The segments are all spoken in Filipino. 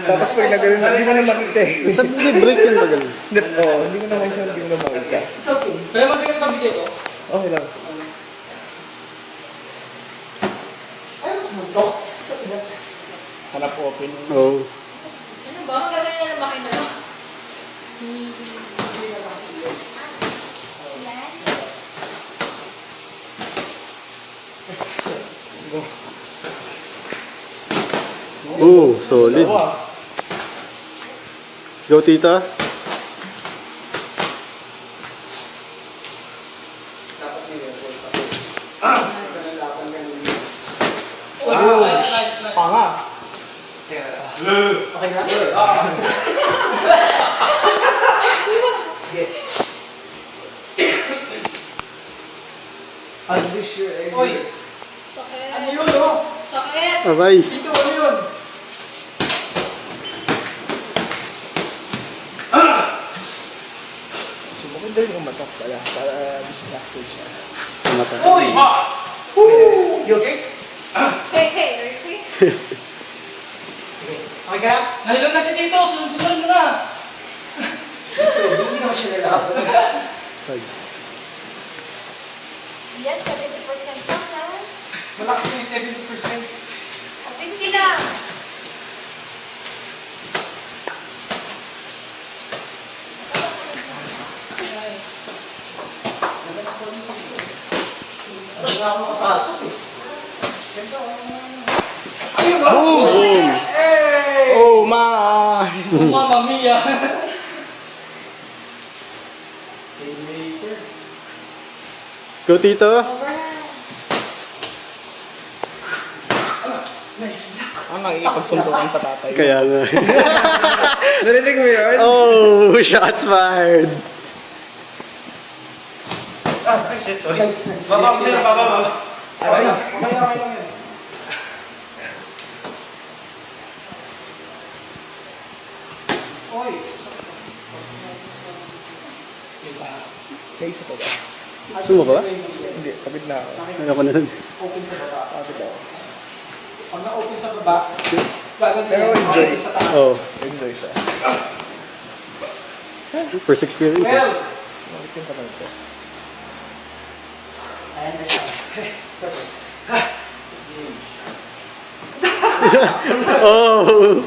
Tapos pag nagano'n, hindi mo na makita eh. Sabi mo break yan tagal. Oo, hindi ko na kasi hindi mo na makita. It's okay. Pero mabigat pa bigay ko. Okay lang. Ayos mo to. Hanap open. Oo. Ano ba? Magaganda na makina mo. Oh, solid. Let's go, tita. Panga. Okay na? Unleash your energy. Oy! Sakit. Ano yun, oh? Sakit. Abay. Dito, ano yun? Subukin din umatok pala para distracted siya. Sa mata. Uy! You okay? Hey, hey, are you free? Okay ka? Nahilog na si Tito, sunod-sunod mo na. Hindi naman siya nalakad. Yes, 70% lang ha. Malakas yung 70%. 50 lang. Nice. Wala ako makapasok eh. Ayun ba? Boom! Hey! Oh my! Mamma mia! Let's go, tito. Overhand. Ang nakikipagsuntukan sa tatay. Kaya nga. Narinig mo yun? Oh, shots fired. Ay, shit, sorry. Baba, baba. Aray. Okay lang yun. Oy! May isa pa ba? Gusto mo ba? Hindi, kapit na ako. Ayoko na nun. Open sa baba. Kapit ako. Pag na-open sa baba, gagawin Pero mo, enjoy. sa taas. Oh, Enjoy siya. first experience. Well, Sumakit yung kamay ko. ayan na siya. Sorry. Oh!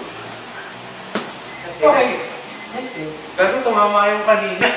Okay. Nice game. Kasi tumama yung kanina.